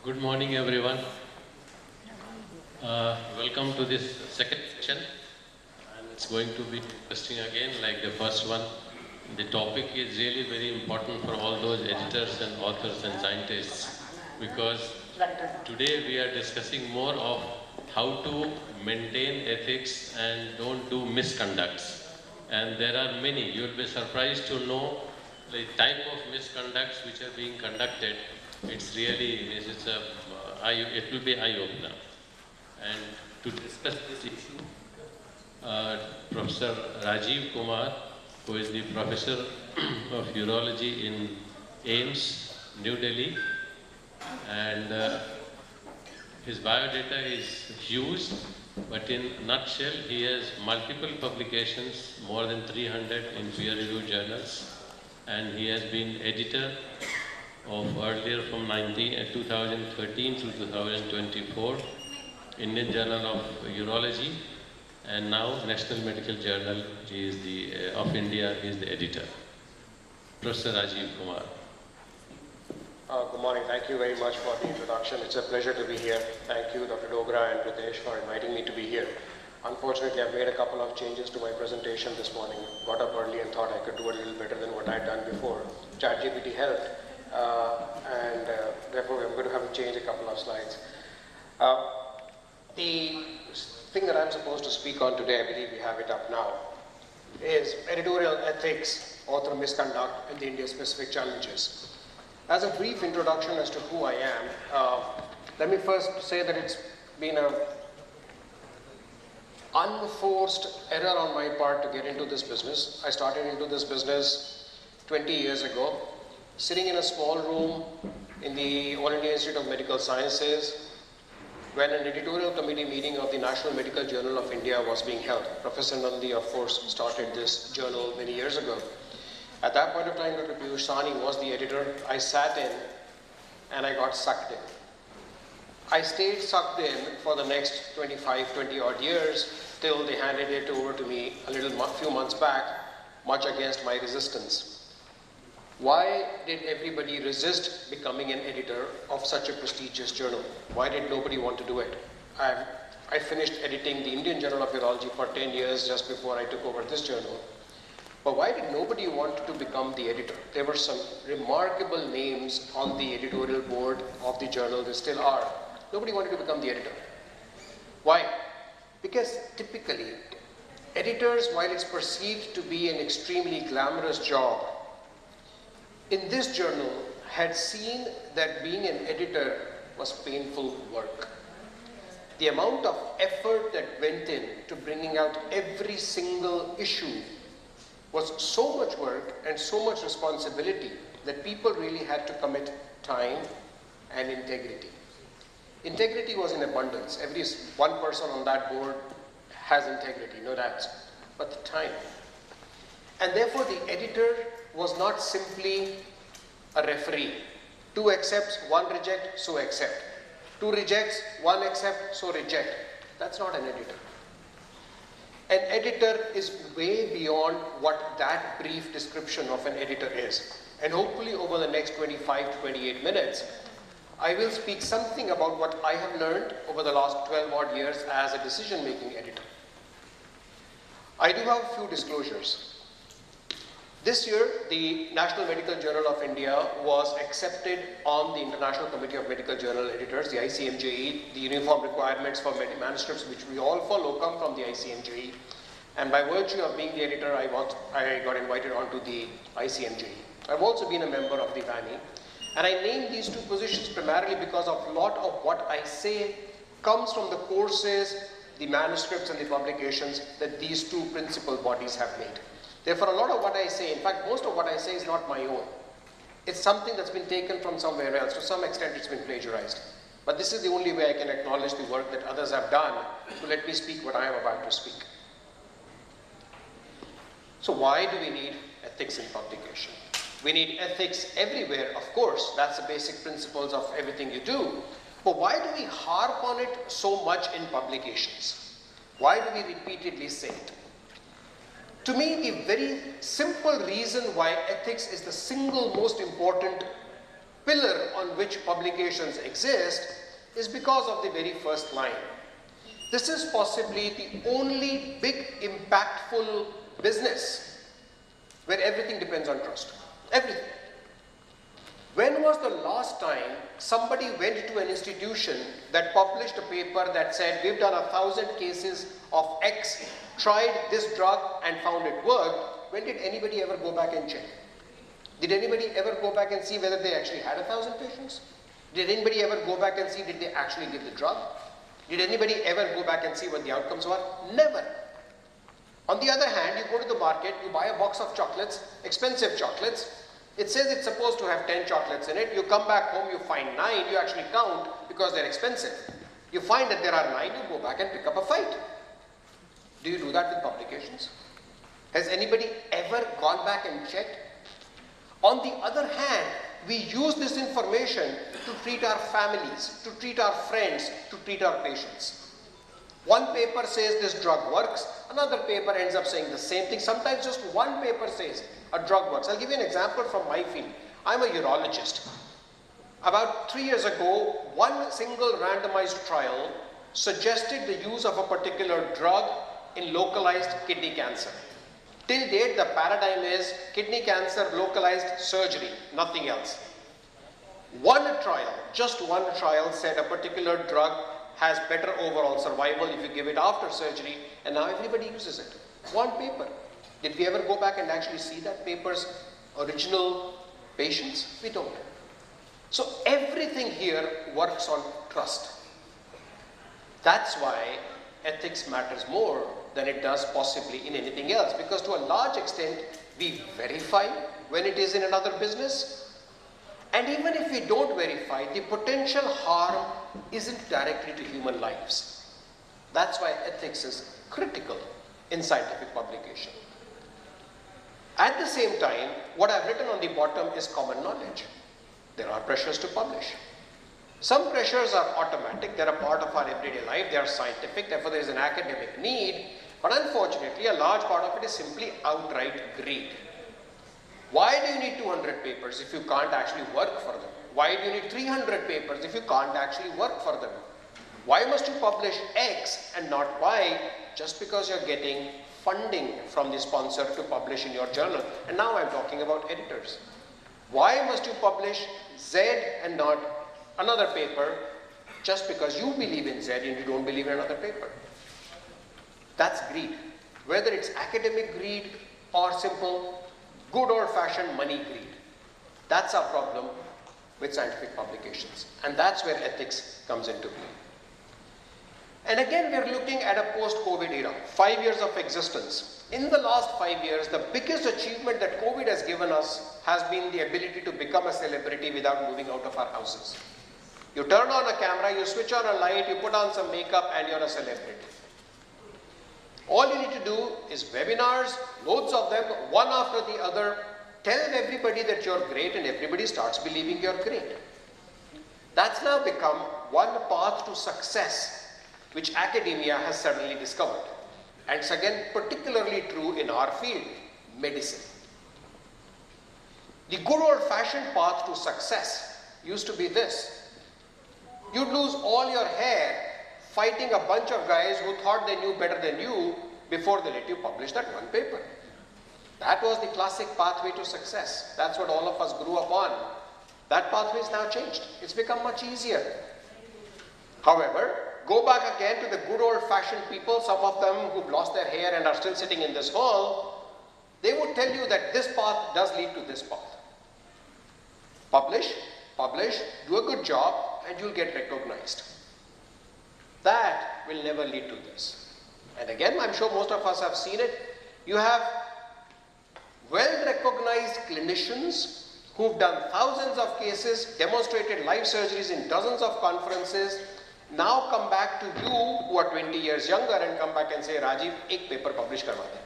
Good morning, everyone. Welcome to this second session. And it's going to be interesting again, like the first one. The topic is really very important for all those editors and authors and scientists, because today we are discussing more of how to maintain ethics and don't do misconducts. And there are many. You'll be surprised to know the type of misconducts which are being conducted. It's really, it will be eye-opener. And to discuss this issue, Professor Rajeev Kumar, who is the Professor of Urology in AIIMS, New Delhi, and his biodata is huge, but in a nutshell, he has multiple publications, more than 300 in peer-reviewed journals, and he has been editor of earlier from 2013 to 2024, Indian Journal of Urology, and now National Medical Journal. He is the of India. He is the editor. Professor Rajeev Kumar. Good morning. Thank you very much for the introduction. It's a pleasure to be here. Thank you, Dr. Dogra and Pritesh, for inviting me to be here. Unfortunately, I've made a couple of changes to my presentation this morning. Got up early and thought I could do a little better than what I'd done before. ChatGPT helped, and therefore I'm going to have to change a couple of slides. The thing that I'm supposed to speak on today, I believe we have it up now, is editorial ethics, author misconduct, and the India-specific challenges. As a brief introduction as to who I am, let me first say that it's been an unforced error on my part to get into this business. I started into this business 20 years ago, sitting in a small room in the All India Institute of Medical Sciences when an editorial committee meeting of the National Medical Journal of India was being held. Professor Nandi, of course, started this journal many years ago. At that point of time, Dr. Piyush Sani was the editor. I sat in and I got sucked in. I stayed sucked in for the next 25, 20 odd years till they handed it over to me few months back, much against my resistance. Why did everybody resist becoming an editor of such a prestigious journal? Why did nobody want to do it? I finished editing the Indian Journal of Urology for 10 years just before I took over this journal. But why did nobody want to become the editor? There were some remarkable names on the editorial board of the journal, there still are. Nobody wanted to become the editor. Why? Because typically, editors, while it's perceived to be an extremely glamorous job, in this journal had seen that being an editor was painful work. The amount of effort that went in to bringing out every single issue was so much work and so much responsibility that people really had to commit time and integrity. Integrity was in abundance. Every one person on that board has integrity, no doubt, but the time. And therefore the editor was not simply a referee. Two accepts, one reject, so accept. Two rejects, one accept, so reject. That's not an editor. An editor is way beyond what that brief description of an editor is. And hopefully over the next 25 to 28 minutes, I will speak something about what I have learned over the last 12 odd years as a decision-making editor. I do have a few disclosures. This year, the National Medical Journal of India was accepted on the International Committee of Medical Journal Editors, the ICMJE. The uniform requirements for manuscripts, which we all follow, come from the ICMJE. And by virtue of being the editor, I got invited onto the ICMJE. I've also been a member of the VANI. And I named these two positions primarily because of a lot of what I say comes from the courses, the manuscripts, and the publications that these two principal bodies have made. Therefore, a lot of what I say, in fact, most of what I say is not my own. It's something that's been taken from somewhere else. To some extent, it's been plagiarized. But this is the only way I can acknowledge the work that others have done to let me speak what I am about to speak. So why do we need ethics in publication? We need ethics everywhere, of course. That's the basic principles of everything you do. But why do we harp on it so much in publications? Why do we repeatedly say it? To me, the very simple reason why ethics is the single most important pillar on which publications exist is because of the very first line. This is possibly the only big impactful business where everything depends on trust. Everything. When was the last time somebody went to an institution that published a paper that said, we've done 1,000 cases of X, tried this drug and found it worked? When did anybody ever go back and check? Did anybody ever go back and see whether they actually had 1,000 patients? Did anybody ever go back and see did they actually give the drug? Did anybody ever go back and see what the outcomes were? Never. On the other hand, you go to the market, you buy a box of chocolates, expensive chocolates. It says it's supposed to have 10 chocolates in it. You come back home, you find 9, you actually count because they're expensive. You find that there are 9, you go back and pick up a fight. Do you do that with publications? Has anybody ever gone back and checked? On the other hand, we use this information to treat our families, to treat our friends, to treat our patients. One paper says this drug works, another paper ends up saying the same thing. Sometimes just one paper says a drug works. I'll give you an example from my field. I'm a urologist. About 3 years ago, one single randomized trial suggested the use of a particular drug in localized kidney cancer. Till date, the paradigm is kidney cancer, localized surgery, nothing else. One trial, just one trial said a particular drug has better overall survival if you give it after surgery, and now everybody uses it. One paper. Did we ever go back and actually see that paper's original patients? We don't. So everything here works on trust. That's why ethics matters more than it does possibly in anything else, because to a large extent we verify when it is in another business, and even if we don't verify, the potential harm isn't directly to human lives. That's why ethics is critical in scientific publication. At the same time, what I've written on the bottom is common knowledge. There are pressures to publish. Some pressures are automatic, they're a part of our everyday life, they are scientific, therefore there is an academic need, but unfortunately a large part of it is simply outright greed. Why do you need 200 papers if you can't actually work for them? Why do you need 300 papers if you can't actually work for them? Why must you publish X and not Y just because you're getting funding from the sponsor to publish in your journal? And now I'm talking about editors. Why must you publish Z and not another paper just because you believe in Z and you don't believe in another paper? That's greed. Whether it's academic greed or simple, good old-fashioned money greed. That's our problem with scientific publications. And that's where ethics comes into play. And again, we're looking at a post-COVID era, 5 years of existence. In the last 5 years, the biggest achievement that COVID has given us has been the ability to become a celebrity without moving out of our houses. You turn on a camera, you switch on a light, you put on some makeup, and you're a celebrity. All you need to do is webinars, loads of them, one after the other. Tell everybody that you're great and everybody starts believing you're great. That's now become one path to success which academia has suddenly discovered. And it's again particularly true in our field, medicine. The good old-fashioned path to success used to be this. You'd lose all your hair fighting a bunch of guys who thought they knew better than you before they let you publish that one paper. That was the classic pathway to success. That's what all of us grew up on. That pathway is now changed. It's become much easier. However, go back again to the good old-fashioned people, some of them who've lost their hair and are still sitting in this hall, they would tell you that this path does lead to this path. Publish, do a good job, and you'll get recognized. That will never lead to this. And again, I'm sure most of us have seen it. You have well-recognized clinicians who've done thousands of cases, demonstrated live surgeries in dozens of conferences, now come back to you who are 20 years younger and come back and say, Rajeev, ek paper publish karwa de.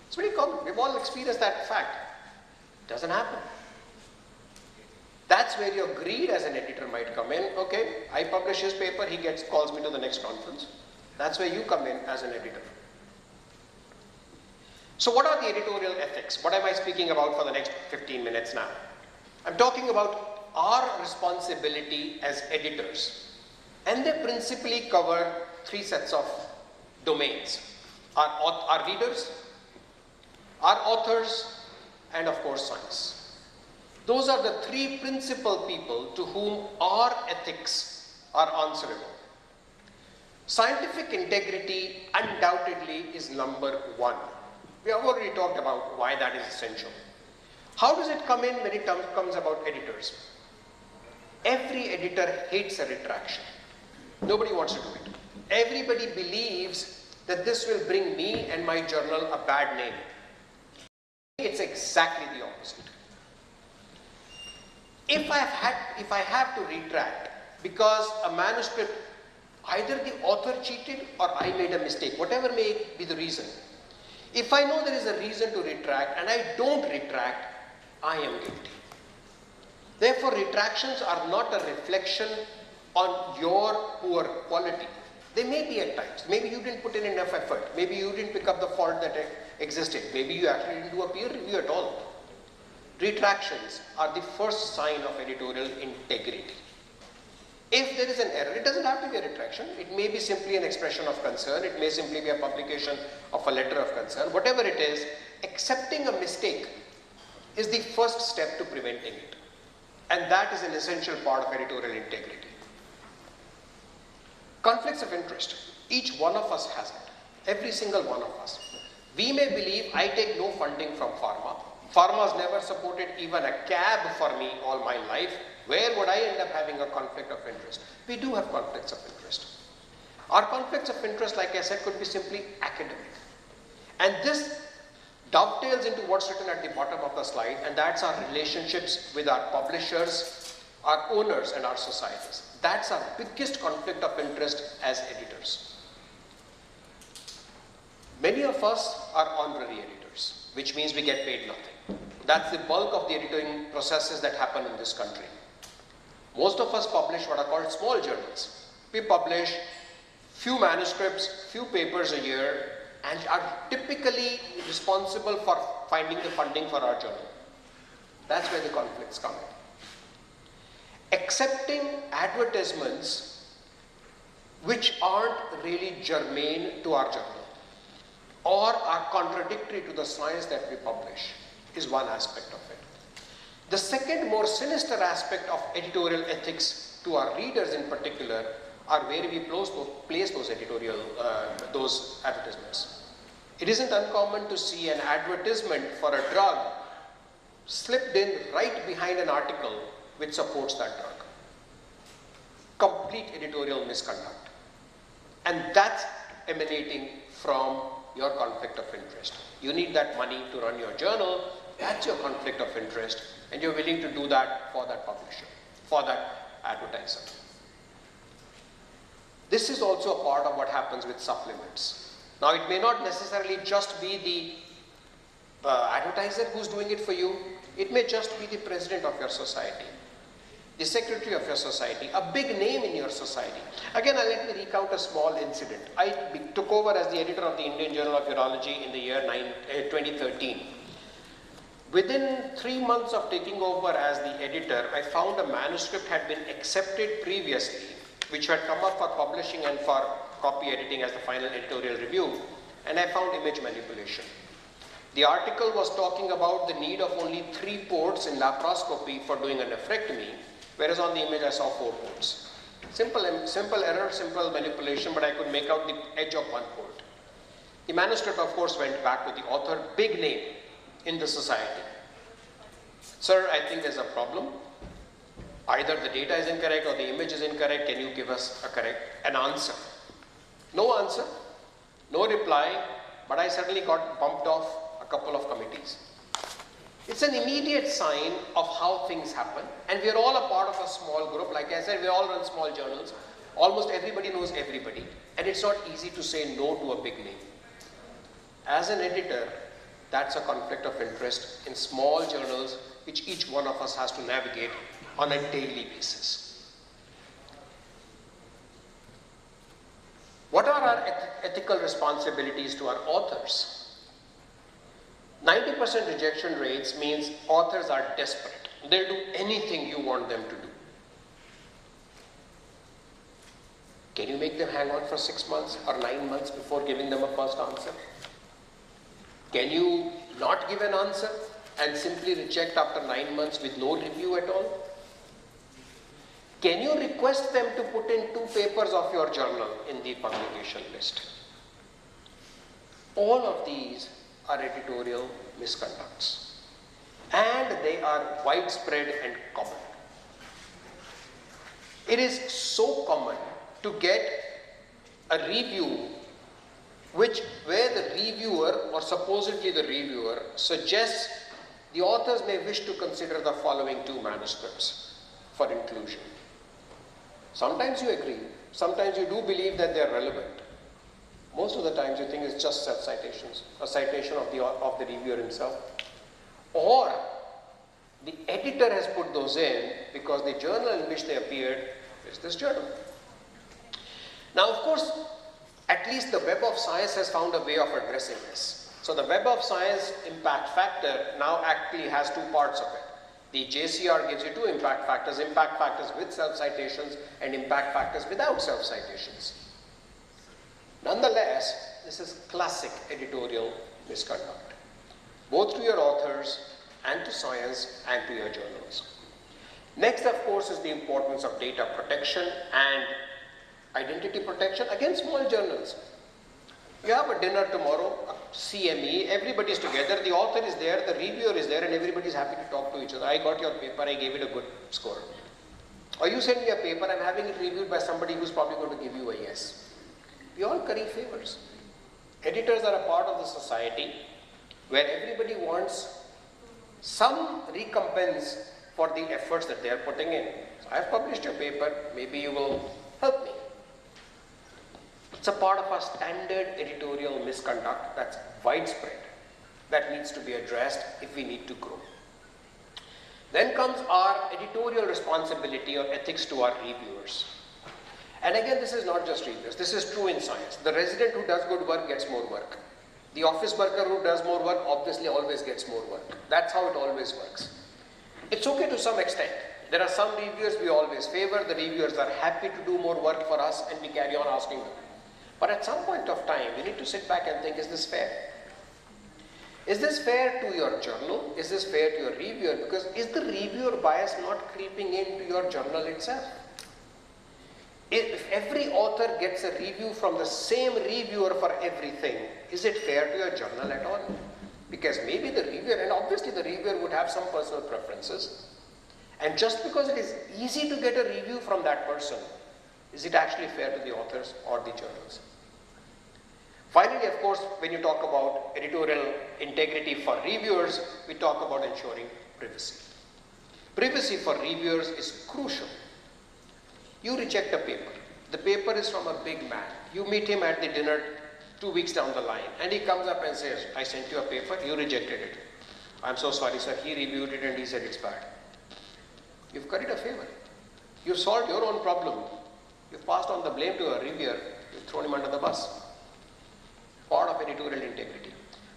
It's very common. We've all experienced that fact. It doesn't happen. That's where your greed as an editor might come in. Okay, I publish his paper, he calls me to the next conference. That's where you come in as an editor. So what are the editorial ethics? What am I speaking about for the next 15 minutes now? I'm talking about our responsibility as editors. And they principally cover three sets of domains. Our readers, our authors, and of course science. Those are the three principal people to whom our ethics are answerable. Scientific integrity undoubtedly is number one. We have already talked about why that is essential. How does it come in when it comes about editors? Every editor hates a retraction. Nobody wants to do it. Everybody believes that this will bring me and my journal a bad name. It's exactly the opposite. If I have to retract because a manuscript, either the author cheated or I made a mistake, whatever may be the reason, if I know there is a reason to retract and I don't retract, I am guilty. Therefore, retractions are not a reflection on your poor quality. They may be at times. Maybe you didn't put in enough effort. Maybe you didn't pick up the fault that existed. Maybe you actually didn't do a peer review at all. Retractions are the first sign of editorial integrity. If there is an error, it doesn't have to be a retraction. It may be simply an expression of concern. It may simply be a publication of a letter of concern. Whatever it is, accepting a mistake is the first step to preventing it. And that is an essential part of editorial integrity. Conflicts of interest. Each one of us has it. Every single one of us. We may believe I take no funding from pharma. Pharma has never supported even a cab for me all my life. Where would I end up having a conflict of interest? We do have conflicts of interest. Our conflicts of interest, like I said, could be simply academic. And this dovetails into what's written at the bottom of the slide, and that's our relationships with our publishers, our owners, and our societies. That's our biggest conflict of interest as editors. Many of us are honorary editors, which means we get paid nothing. That's the bulk of the editing processes that happen in this country. Most of us publish what are called small journals. We publish few manuscripts, few papers a year, and are typically responsible for finding the funding for our journal. That's where the conflicts come in. Accepting advertisements which aren't really germane to our journal or are contradictory to the science that we publish is one aspect of it. The second, more sinister aspect of editorial ethics to our readers in particular are where we place those those advertisements. It isn't uncommon to see an advertisement for a drug slipped in right behind an article which supports that drug. Complete editorial misconduct. And that's emanating from your conflict of interest. You need that money to run your journal. That's your conflict of interest. And you're willing to do that for that publisher, for that advertiser. This is also a part of what happens with supplements. Now, it may not necessarily just be the advertiser who's doing it for you. It may just be the president of your society, the secretary of your society, a big name in your society. Again, let me recount a small incident. I took over as the editor of the Indian Journal of Urology in the year 2013. Within 3 months of taking over as the editor, I found a manuscript had been accepted previously, which had come up for publishing and for copy editing as the final editorial review, and I found image manipulation. The article was talking about the need of only 3 ports in laparoscopy for doing a nephrectomy, whereas on the image I saw 4 ports. Simple error, simple manipulation, but I could make out the edge of 1 port. The manuscript, of course, went back to the author, big name in the society. Sir, I think there's a problem. Either the data is incorrect or the image is incorrect. Can you give us an answer? No answer, no reply, but I suddenly got bumped off a couple of committees. It's an immediate sign of how things happen, and we're all a part of a small group. Like I said, we all run small journals. Almost everybody knows everybody, and it's not easy to say no to a big name. As an editor, that's a conflict of interest in small journals which each one of us has to navigate on a daily basis. What are our ethical responsibilities to our authors? 90% rejection rates means authors are desperate. They'll do anything you want them to do. Can you make them hang on for 6 months or 9 months before giving them a first answer? Can you not give an answer and simply reject after 9 months with no review at all? Can you request them to put in 2 papers of your journal in the publication list? All of these are editorial misconducts, and they are widespread and common. It is so common to get a review where the reviewer, or supposedly the reviewer, suggests the authors may wish to consider the following 2 manuscripts for inclusion. Sometimes you agree, sometimes you do believe that they are relevant. Most of the times you think it's just self-citations, a citation of the reviewer himself. Or the editor has put those in because the journal in which they appeared is this journal. Now, of course, at least the Web of Science has found a way of addressing this. So the Web of Science impact factor now actually has 2 parts of it. The JCR gives you 2 impact factors with self-citations and impact factors without self-citations. Nonetheless, this is classic editorial misconduct, both to your authors and to science and to your journals. Next, of course, is the importance of data protection and identity protection against small journals. You have a dinner tomorrow, a CME, everybody's together, the author is there, the reviewer is there, and everybody's happy to talk to each other. I got your paper, I gave it a good score. Or you send me a paper, I'm having it reviewed by somebody who's probably going to give you a yes. We all curry favors. Editors are a part of the society where everybody wants some recompense for the efforts that they are putting in. So I've published your paper, maybe you will help me. It's a part of our standard editorial misconduct that's widespread, that needs to be addressed if we need to grow. Then comes our editorial responsibility or ethics to our reviewers. And again, this is not just reviewers, this is true in science. The resident who does good work gets more work. The office worker who does more work obviously always gets more work. That's how it always works. It's okay to some extent. There are some reviewers we always favor, the reviewers are happy to do more work for us and we carry on asking them. But at some point of time, we need to sit back and think, is this fair? Is this fair to your journal? Is this fair to your reviewer? Because is the reviewer bias not creeping into your journal itself? If every author gets a review from the same reviewer for everything, is it fair to your journal at all? Because maybe the reviewer, and obviously the reviewer would have some personal preferences, and just because it is easy to get a review from that person, is it actually fair to the authors or the journals? Finally, of course, when you talk about editorial integrity for reviewers, we talk about ensuring privacy. Privacy for reviewers is crucial. You reject a paper. The paper is from a big man. You meet him at the dinner 2 weeks down the line, and he comes up and says, I sent you a paper, you rejected it. I'm so sorry, sir, he reviewed it and he said it's bad. You've curried a favor. You've solved your own problem. You've passed on the blame to a reviewer. You've thrown him under the bus. Part of editorial integrity.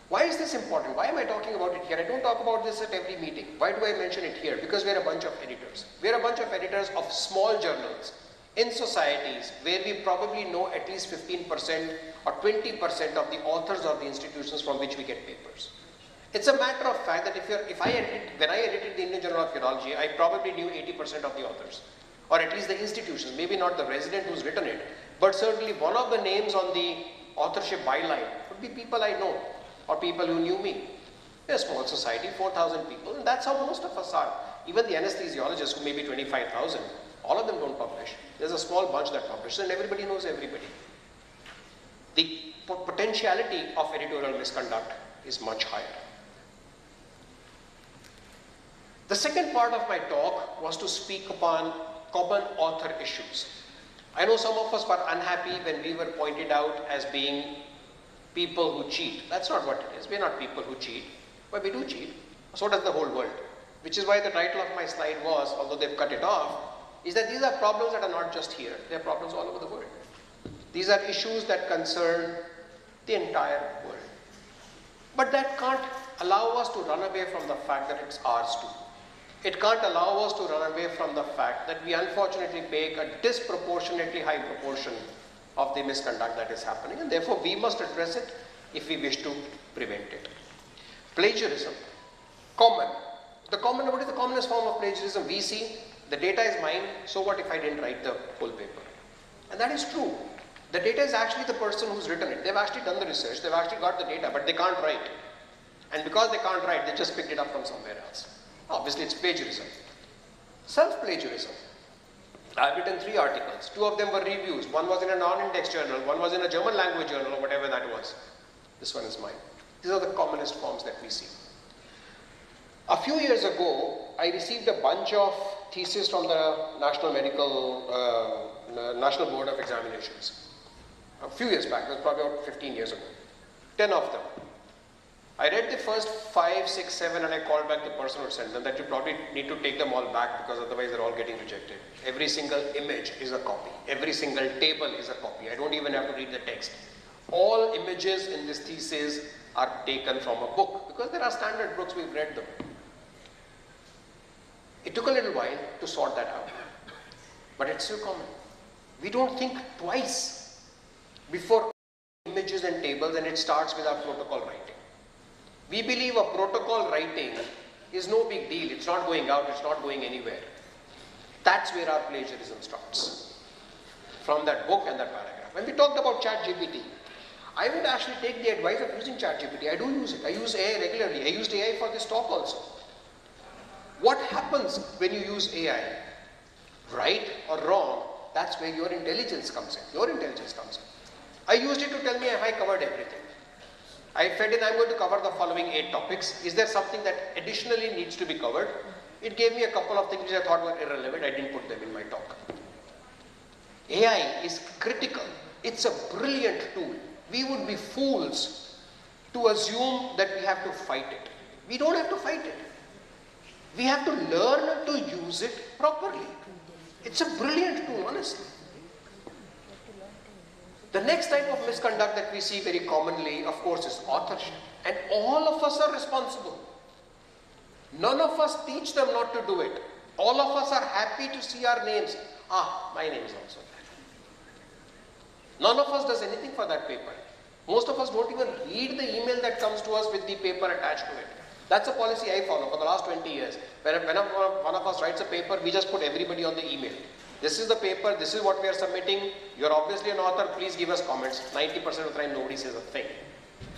Why is this important? Why am I talking about it here? I don't talk about this at every meeting. Why do I mention it here? Because we're a bunch of editors. We're a bunch of editors of small journals in societies where we probably know at least 15% or 20% of the authors or the institutions from which we get papers. It's a matter of fact that when I edited the Indian Journal of Urology, I probably knew 80% of the authors, or at least the institutions, maybe not the resident who's written it, but certainly one of the names on the authorship byline would be people I know, or people who knew me. We're a small society, 4,000 people, and that's how most of us are. Even the anesthesiologists, who may be 25,000, all of them don't publish. There's a small bunch that publishes, and everybody knows everybody. The potentiality of editorial misconduct is much higher. The second part of my talk was to speak upon common author issues. I know some of us were unhappy when we were pointed out as being people who cheat. That's not what it is. We're not people who cheat, but we do cheat. So does the whole world. Which is why the title of my slide was, although they've cut it off, is that these are problems that are not just here. They're problems all over the world. These are issues that concern the entire world. But that can't allow us to run away from the fact that it's ours too. it can't allow us to run away from the fact that we unfortunately make a disproportionately high proportion of the misconduct that is happening, and therefore we must address it if we wish to prevent it. Plagiarism, common. What is the commonest form of plagiarism? We see the data is mine, so what if I didn't write the whole paper? And that is true. The data is actually the person who's written it. They've actually done the research, they've actually got the data, but they can't write. And because they can't write, they just picked it up from somewhere else. Obviously, it's plagiarism. Self-plagiarism. I've written 3 articles. 2 of them were reviews. One was in a non-index journal, one was in a German language journal, or whatever that was. This one is mine. These are the commonest forms that we see. A few years ago, I received a bunch of theses from the National Board of Examinations. A few years back, it was probably about 15 years ago. 10 of them. I read the first 5, 6, 7 and I called back the person who sent them that you probably need to take them all back because otherwise they're all getting rejected. Every single image is a copy. Every single table is a copy. I don't even have to read the text. All images in this thesis are taken from a book because there are standard books, we've read them. It took a little while to sort that out, but it's still common. We don't think twice before images and tables, and it starts with our protocol writing. We believe a protocol writing is no big deal. It's not going out, it's not going anywhere. That's where our plagiarism starts. From that book and that paragraph. When we talked about ChatGPT, I would actually take the advice of using ChatGPT. I do use it. I use AI regularly. I used AI for this talk also. What happens when you use AI? Right or wrong, that's where your intelligence comes in. Your intelligence comes in. I used it to tell me I covered everything. I fed in, I'm going to cover the following 8 topics. Is there something that additionally needs to be covered? It gave me a couple of things which I thought were irrelevant. I didn't put them in my talk. AI is critical. It's a brilliant tool. We would be fools to assume that we have to fight it. We don't have to fight it. We have to learn to use it properly. It's a brilliant tool, honestly. The next type of misconduct that we see very commonly, of course, is authorship. And all of us are responsible. None of us teach them not to do it. All of us are happy to see our names. Ah, my name is also there. None of us does anything for that paper. Most of us don't even read the email that comes to us with the paper attached to it. That's a policy I follow for the last 20 years. When one of us writes a paper, we just put everybody on the email. This is the paper, this is what we are submitting. You're obviously an author, please give us comments. 90% of the time nobody says a thing.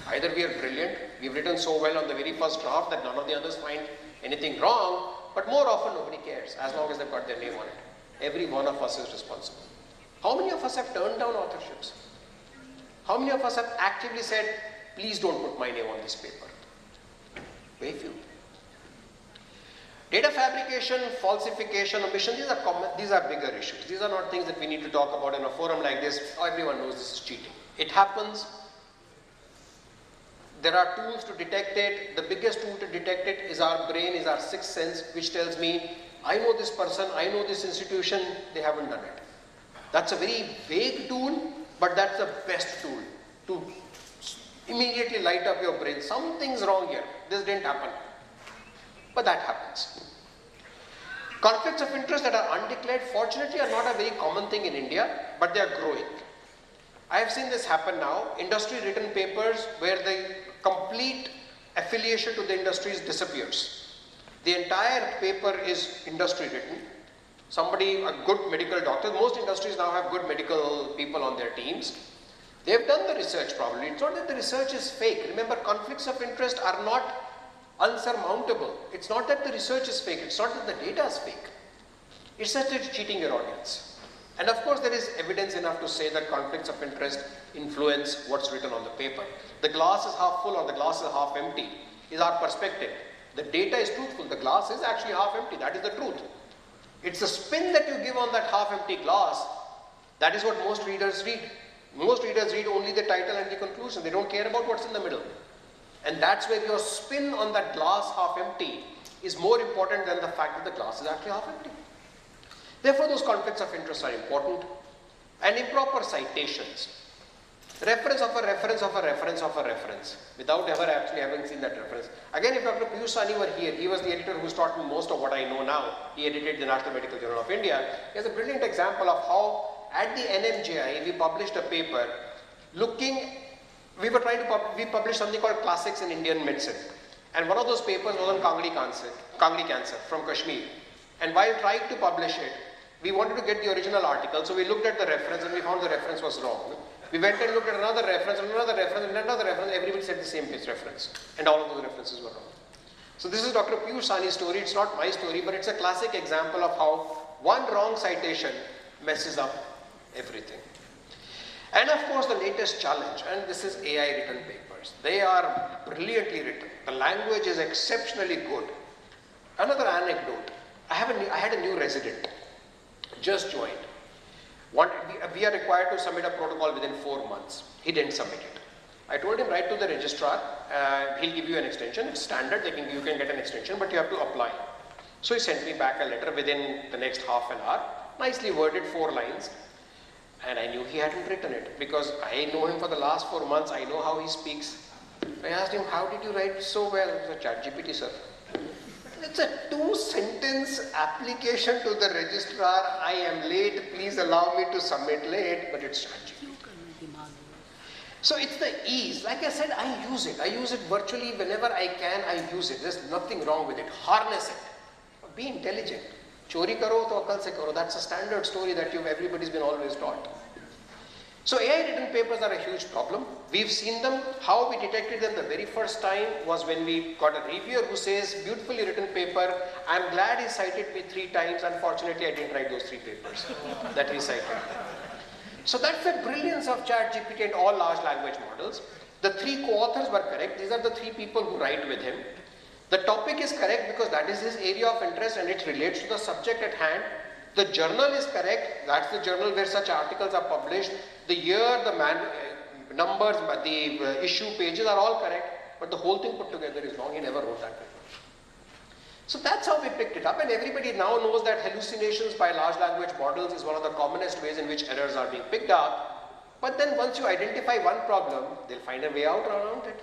Either we are brilliant, we've written so well on the very first draft that none of the others find anything wrong, but more often nobody cares as long as they've got their name on it. Every one of us is responsible. How many of us have turned down authorships? How many of us have actively said, please don't put my name on this paper? Very few. Data fabrication, falsification, omission, these are bigger issues. These are not things that we need to talk about in a forum like this. Everyone knows this is cheating. It happens. There are tools to detect it. The biggest tool to detect it is our brain, is our sixth sense, which tells me, I know this person, I know this institution, they haven't done it. That's a very vague tool, but that's the best tool to immediately light up your brain. Something's wrong here. This didn't happen. But that happens. Conflicts of interest that are undeclared, fortunately, are not a very common thing in India, but they are growing. I have seen this happen now. Industry written papers where the complete affiliation to the industries disappears. The entire paper is industry written. Somebody, a good medical doctor, most industries now have good medical people on their teams. They've done the research probably. It's not that the research is fake. Remember, conflicts of interest are not unsurmountable. It's not that the research is fake. It's not that the data is fake. It's just that you're cheating your audience. And of course, there is evidence enough to say that conflicts of interest influence what's written on the paper. The glass is half full or the glass is half empty is our perspective. The data is truthful. The glass is actually half empty. That is the truth. It's the spin that you give on that half empty glass. That is what most readers read. Most readers read only the title and the conclusion. They don't care about what's in the middle. And that's where your spin on that glass half empty is more important than the fact that the glass is actually half empty. Therefore, those conflicts of interest are important. And improper citations. Reference of a reference of a reference of a reference without ever actually having seen that reference. Again, if Dr. Piyush Sani were here, he was the editor who's taught me most of what I know now. He edited the National Medical Journal of India. He has a brilliant example of how at the NMJI we published a paper looking, we published something called Classics in Indian Medicine. And one of those papers was on Kangli cancer from Kashmir. And while trying to publish it, we wanted to get the original article, so we looked at the reference and we found the reference was wrong. We went and looked at another reference and another reference and another reference. Everybody said the same reference, and all of those references were wrong. So this is Dr. Piyush Sani's story. It's not my story, but it's a classic example of how one wrong citation messes up everything. And of course, the latest challenge, and this is AI written papers. They are brilliantly written. The language is exceptionally good. Another anecdote. I had a new resident, just joined. We are required to submit a protocol within 4 months. He didn't submit it. I told him, write to the registrar, he'll give you an extension. It's standard, you can get an extension, but you have to apply. So he sent me back a letter within the next half an hour, nicely worded, 4 lines. And I knew he hadn't written it because I know him for the last 4 months. I know how he speaks. I asked him, how did you write so well? It was a ChatGPT, sir. It's a 2-sentence application to the registrar. I am late, please allow me to submit late, but it's ChatGPT. So it's the ease. Like I said, I use it. I use it virtually whenever I can. I use it. There's nothing wrong with it. Harness it. Be intelligent. Chori karo to akal se karo. That's a standard story that everybody's been always taught. So AI written papers are a huge problem. We've seen them. How we detected them the very first time was when we got a reviewer who says, beautifully written paper. I'm glad he cited me 3 times. Unfortunately, I didn't write those 3 papers that he cited. So that's the brilliance of ChatGPT and all large language models. The 3 co-authors were correct. These are the 3 people who write with him. The topic is correct because that is his area of interest and it relates to the subject at hand. The journal is correct. That's the journal where such articles are published. The year, the numbers, the issue pages are all correct. But the whole thing put together is wrong. He never wrote that paper. So that's how we picked it up. And everybody now knows that hallucinations by large language models is one of the commonest ways in which errors are being picked up. But then once you identify one problem, they'll find a way out around it.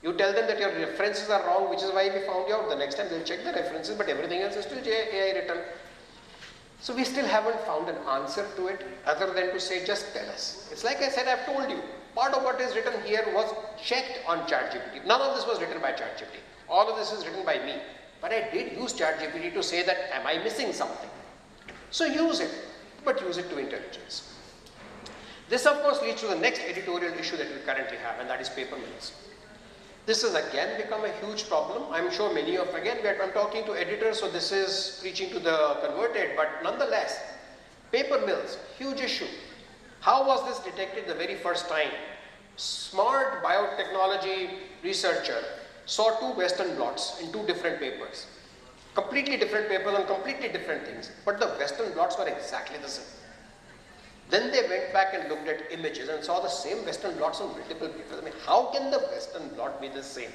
You tell them that your references are wrong, which is why we found you out. The next time they'll check the references, but everything else is still AI written. So we still haven't found an answer to it other than to say, just tell us. It's like I said, I've told you. Part of what is written here was checked on ChatGPT. None of this was written by ChatGPT. All of this is written by me. But I did use ChatGPT to say that, am I missing something? So use it, but use it to intelligence. This of course leads to the next editorial issue that we currently have, and that is paper mills. This has again become a huge problem. I'm sure many of, I'm talking to editors, so this is preaching to the converted, but nonetheless, paper mills, huge issue. How was this detected the very first time? Smart biotechnology researcher saw 2 Western blots in 2 different papers. Completely different papers on completely different things, but the Western blots were exactly the same. Then they went back and looked at images and saw the same Western blots on multiple papers. I mean, how can the Western blot be the same?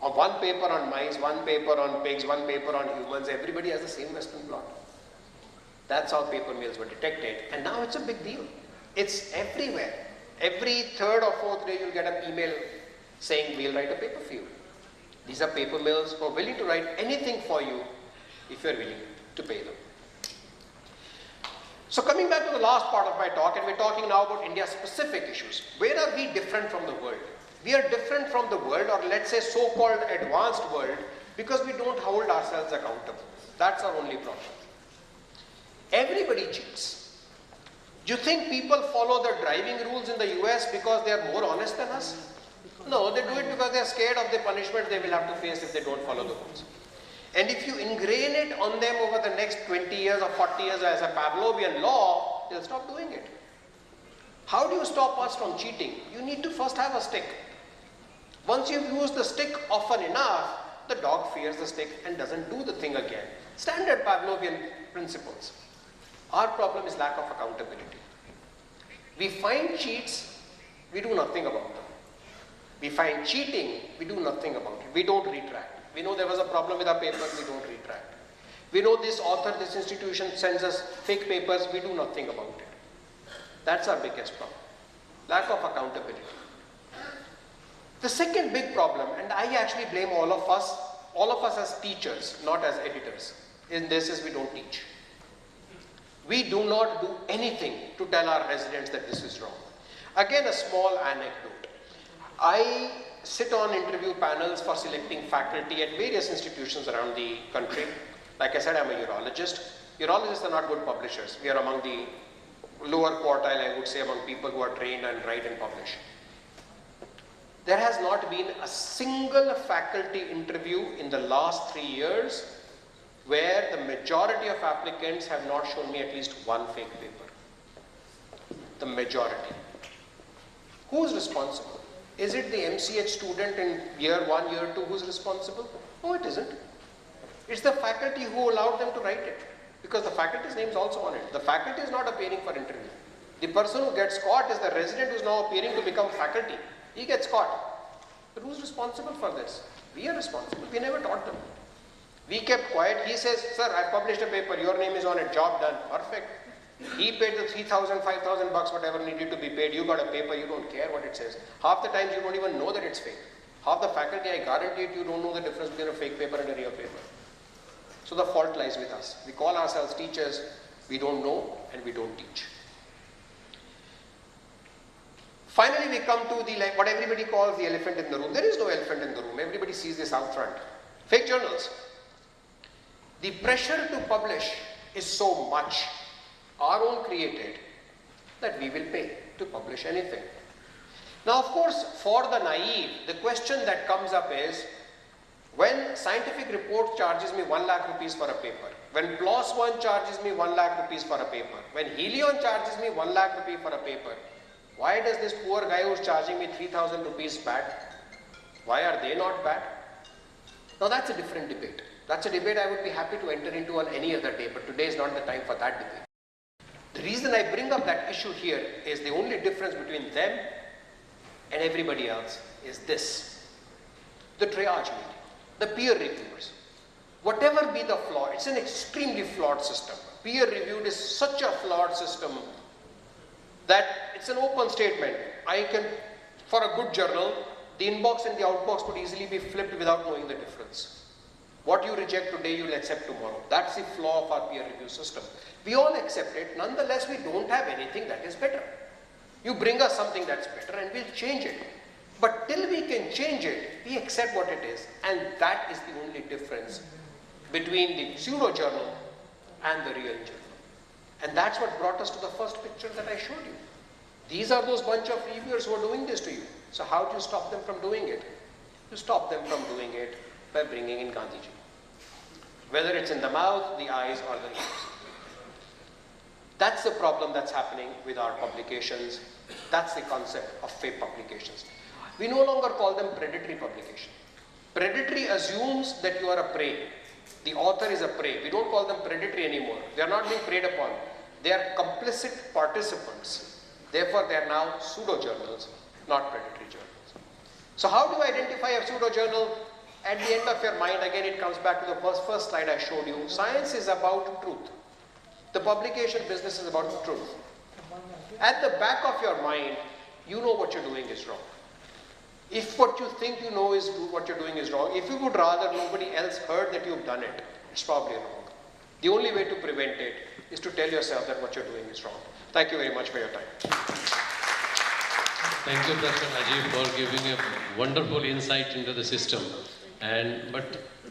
On one paper on mice, one paper on pigs, one paper on humans, everybody has the same Western blot. That's how paper mills were detected. And now it's a big deal. It's everywhere. Every 3rd or 4th day you'll get an email saying, we'll write a paper for you. These are paper mills who are willing to write anything for you if you're willing to pay them. So coming back to the last part of my talk, and we're talking now about India's specific issues. Where are we different from the world? We are different from the world, or let's say so-called advanced world, because we don't hold ourselves accountable. That's our only problem. Everybody cheats. Do you think people follow the driving rules in the US because they are more honest than us? No, they do it because they are scared of the punishment they will have to face if they don't follow the rules. And if you ingrain it on them over the next 20 years or 40 years as a Pavlovian law, they'll stop doing it. How do you stop us from cheating? You need to first have a stick. Once you've used the stick often enough, the dog fears the stick and doesn't do the thing again. Standard Pavlovian principles. Our problem is lack of accountability. We find cheats, we do nothing about them. We find cheating, we do nothing about it. We don't retract. We know there was a problem with our papers, we don't retract. We know this author, this institution sends us fake papers, we do nothing about it. That's our biggest problem. lack of accountability. The second big problem, and I actually blame all of us as teachers, not as editors, in this is we don't teach. We do not do anything to tell our residents that this is wrong. Again, a small anecdote. I sit on interview panels for selecting faculty at various institutions around the country. Like I said, I'm a urologist. Urologists are not good publishers. We are among the lower quartile, I would say, among people who are trained and write and publish. There has not been a single faculty interview in the last 3 years where the majority of applicants have not shown me at least one fake paper. The majority. Who is responsible? Is it the MCH student in year 1, year 2 who's responsible? No, it isn't. It's the faculty who allowed them to write it, because the faculty's name is also on it. The faculty is not appearing for interview. The person who gets caught is the resident who's now appearing to become faculty. He gets caught. But who's responsible for this? We are responsible. We never taught them. We kept quiet. He says, sir, I published a paper, your name is on it, job done. Perfect. He paid the 3,000, 5,000 bucks, whatever needed to be paid. You got a paper, you don't care what it says. Half the times you don't even know that it's fake. Half the faculty, I guarantee it, you don't know the difference between a fake paper and a real paper. So the fault lies with us. We call ourselves teachers, we don't know and we don't teach. Finally, we come to the what everybody calls the elephant in the room. There is no elephant in the room. Everybody sees this out front. Fake journals. The pressure to publish is so much, our own created, that we will pay to publish anything. Now, of course, for the naive, the question that comes up is, when Scientific Report charges me 1 lakh rupees for a paper, when PLOS One charges me 1 lakh rupees for a paper, when Helion charges me 1 lakh rupees for a paper, why does this poor guy who's charging me 3,000 rupees bad? Why are they not bad? Now that's a different debate. That's a debate I would be happy to enter into on any other day, but today is not the time for that debate. The reason I bring up that issue here is the only difference between them and everybody else is this. The triage meeting, the peer reviewers. Whatever be the flaw, it's an extremely flawed system. Peer reviewed is such a flawed system that it's an open statement. I can, for a good journal, the inbox and the outbox could easily be flipped without knowing the difference. What you reject today, you'll accept tomorrow. That's the flaw of our peer review system. We all accept it. Nonetheless, we don't have anything that is better. You bring us something that's better and we'll change it. But till we can change it, we accept what it is. And that is the only difference between the pseudo journal and the real journal. And that's what brought us to the first picture that I showed you. These are those bunch of reviewers who are doing this to you. So how do you stop them from doing it? You stop them from doing it by bringing in Gandhiji. Whether it's in the mouth, the eyes, or the ears. That's the problem that's happening with our publications. That's the concept of fake publications. We no longer call them predatory publication. Predatory assumes that you are a prey. The author is a prey. We don't call them predatory anymore. They are not being preyed upon. They are complicit participants. Therefore, they are now pseudo-journals, not predatory journals. So how do I identify a pseudo-journal? At the end of your mind, again, it comes back to the first slide I showed you. Science is about truth. The publication business is about truth. At the back of your mind, you know what you're doing is wrong. If what you think you know is what you're doing is wrong, if you would rather nobody else heard that you've done it, it's probably wrong. The only way to prevent it is to tell yourself that what you're doing is wrong. Thank you very much for your time. Thank you, Dr. Rajeev, for giving a wonderful insight into the system. But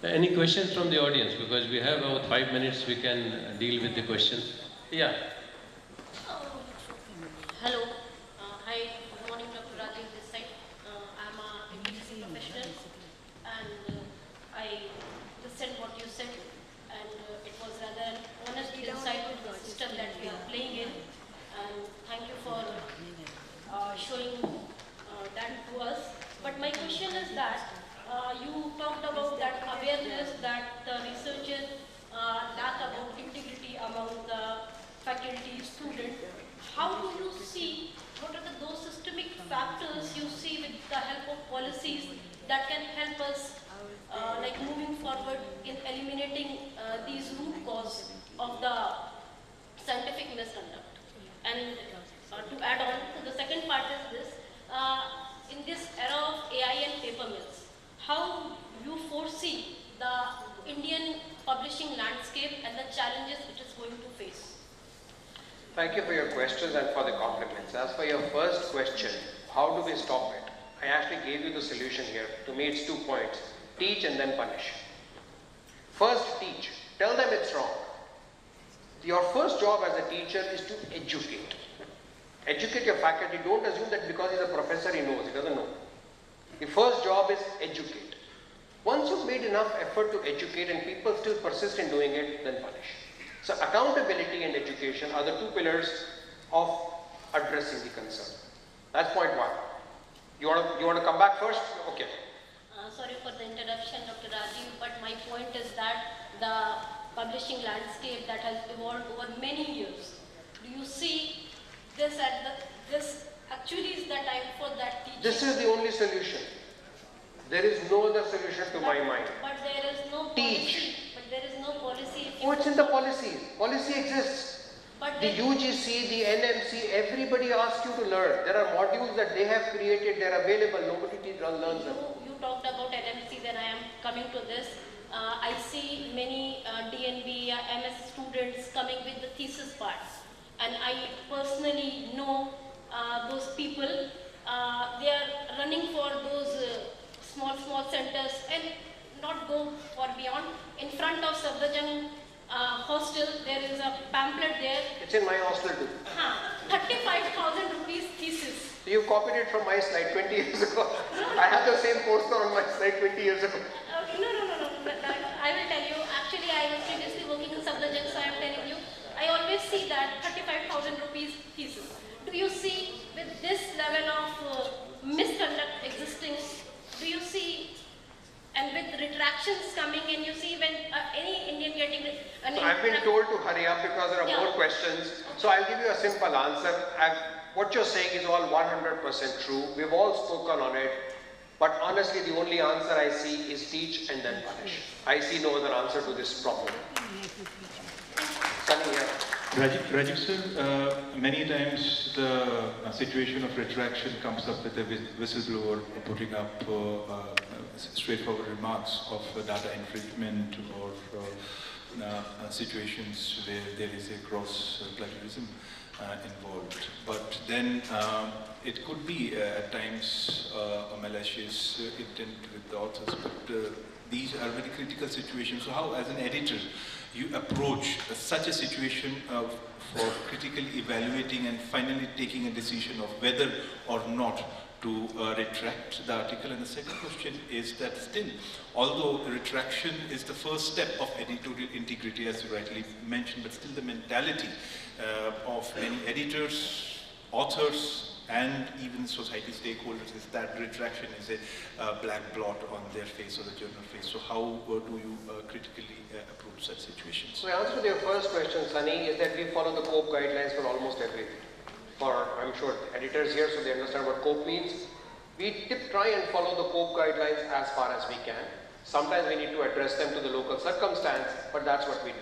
any questions from the audience? Because we have about 5 minutes, we can deal with the questions. Yeah. Hello. Hi. Good morning, Dr. Rajeev. This side. I'm a education professional, and I listened what you said, and it was rather an honest insight into the system that we are playing in. And thank you for showing that to us. But my question is that you talked about that awareness that the researchers lack about integrity among the faculty, student. How do you see, what are those systemic factors you see with the help of policies that can help us like moving forward in eliminating these root cause of the scientific misconduct? And to add on, so the second part is this. In this era of AI and paper mills, how you foresee the Indian publishing landscape and the challenges it is going to face? Thank you for your questions and for the compliments. As for your first question, how do we stop it? I actually gave you the solution here. To me, it's 2 points. Teach and then punish. First, teach. Tell them it's wrong. Your first job as a teacher is to educate. Educate your faculty. Don't assume that because he's a professor, he knows. He doesn't know. The first job is educate. Once you've made enough effort to educate and people still persist in doing it, then punish. So accountability and education are the 2 pillars of addressing the concern. That's point 1. You want to come back first? Okay. Sorry for the interruption, Dr. Rajeev, but my point is that the publishing landscape that has evolved over many years, do you see this this actually is the time for that teaching? This is the only solution. There is no other solution to my mind. But there is no policy. But there is no policy. Oh, it's in the policy. Policy exists. But the UGC, the NMC, everybody asks you to learn. There are modules that they have created, they're available, nobody learns them. You talked about NMC, then I am coming to this. I see many DNB, MS students coming with the thesis parts. And I personally know those people. They are running for those small centers and not go far beyond. In front of Safdarjung hostel, there is a pamphlet there. It's in my hostel too. 35,000 rupees thesis. You copied it from my slide 20 years ago. I had the same poster on my slide 20 years ago. No. I will tell you. Actually, I was previously working in Safdarjung, so I am telling you. I always see that 35,000 rupees thesis. Do you see with this level of misconduct existing, do you see, and with retractions coming in, you see when any Indian getting... So I've been told to hurry up because there are more questions. So I'll give you a simple answer. What you're saying is all 100% true. We've all spoken on it. But honestly, the only answer I see is teach and then punish. I see no other answer to this problem. Sunny, Rajeev sir, many times the situation of retraction comes up with a whistleblower putting up straightforward remarks of data infringement or situations where there is a gross plagiarism involved. But then it could be at times a malicious intent with the authors, but these are very critical situations. So how, as an editor, you approach such a situation for critically evaluating and finally taking a decision of whether or not to retract the article? And the second question is that still, although retraction is the first step of editorial integrity, as you rightly mentioned, but still the mentality of many editors, authors, and even society stakeholders is that retraction is a black blot on their face or the journal face. So how do you critically approach such situations? So the answer to your first question, Sunny, is that we follow the COPE guidelines for almost everything. For, I'm sure, editors here, so they understand what COPE means. We try and follow the COPE guidelines as far as we can. Sometimes we need to address them to the local circumstance, but that's what we do.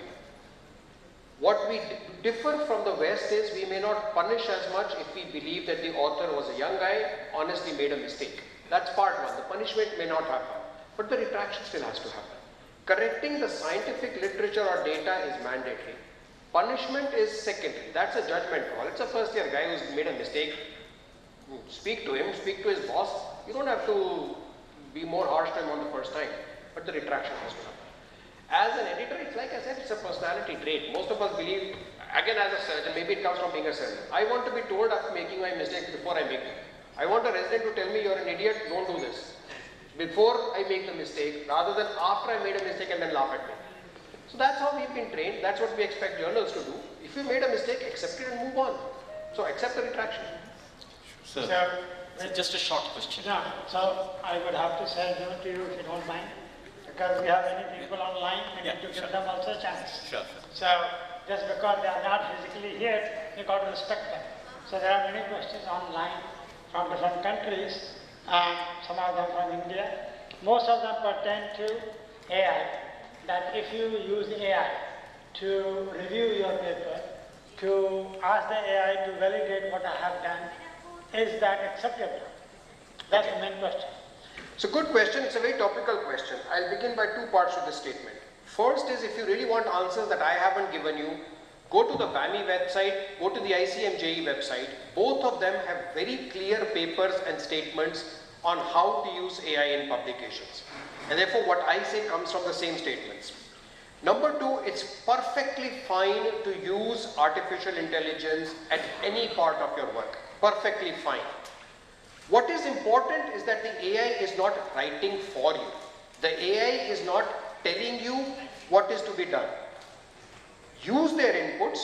What we differ from the West is we may not punish as much if we believe that the author was a young guy, honestly made a mistake. That's part one. The punishment may not happen, but the retraction still has to happen. Correcting the scientific literature or data is mandatory. Punishment is secondary. That's a judgment call. It's a first-year guy who's made a mistake. Speak to him, speak to his boss. You don't have to be more harsh to him on the first time, but the retraction has to happen. As an editor, it's like I said, it's a personality trait. Most of us believe, again as a surgeon, maybe it comes from being a surgeon. I want to be told after making my mistakes before I make them. I want a resident to tell me, you're an idiot, don't do this. Before I make the mistake, rather than after I made a mistake and then laugh at me. So that's how we've been trained. That's what we expect journals to do. If you made a mistake, accept it and move on. So accept the retraction. So just a short question. Yeah, so I would have to say no to you if you don't mind. Because we have many people online and need to give them also a chance. Sure. So just because they are not physically here, you got to respect them. So there are many questions online from different countries and some of them from India. Most of them pertain to AI. That if you use AI to review your paper, to ask the AI to validate what I have done. Is that acceptable? That's the main question. It's a good question. It's a very topical question. I'll begin by two parts of the statement. First is, if you really want answers that I haven't given you, go to the BAMI website, go to the ICMJE website. Both of them have very clear papers and statements on how to use AI in publications. And therefore what I say comes from the same statements. Number two, it's perfectly fine to use artificial intelligence at any part of your work. Perfectly fine. What is important is that the AI is not writing for you. The AI is not telling you what is to be done. Use their inputs,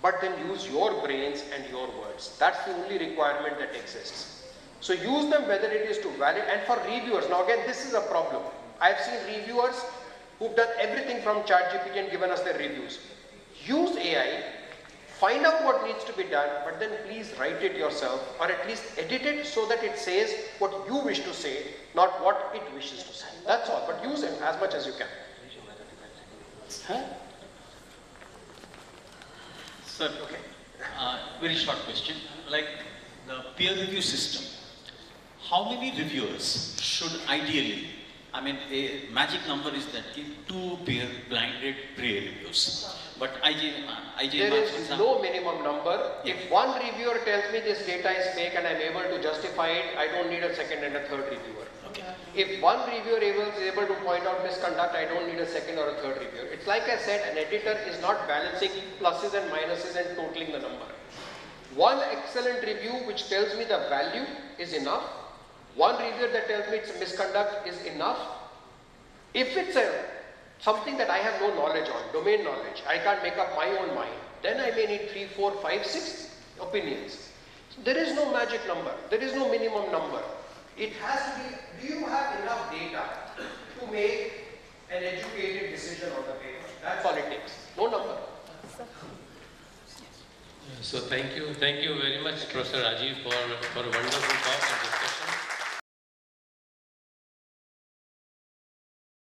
but then use your brains and your words. That's the only requirement that exists. So use them whether it is to validate, and for reviewers. Now again, this is a problem. I've seen reviewers who've done everything from ChatGPT and given us their reviews. Use AI, find out what needs to be done, but then please write it yourself, or at least edit it so that it says what you wish to say, not what it wishes to say. That's all, but use it as much as you can. Sir, okay. Very short question. Like the peer review system, how many reviewers should ideally, I mean, a magic number is that give 2 blinded peer reviews. But IIMS, there is for example, no minimum number. Yeah. If one reviewer tells me this data is fake and I'm able to justify it, I don't need a second and a third reviewer. Okay. If one reviewer is able to point out misconduct, I don't need a second or a third reviewer. It's like I said, an editor is not balancing pluses and minuses and totaling the number. One excellent review which tells me the value is enough. One reviewer that tells me it's a misconduct is enough. If it's something that I have no knowledge on, domain knowledge, I can't make up my own mind, then I may need 3, 4, 5, 6 opinions. So there is no magic number. There is no minimum number. It has to be, do you have enough data to make an educated decision on the paper? That's all it takes. No number. So thank you very much, Professor Rajeev, for a wonderful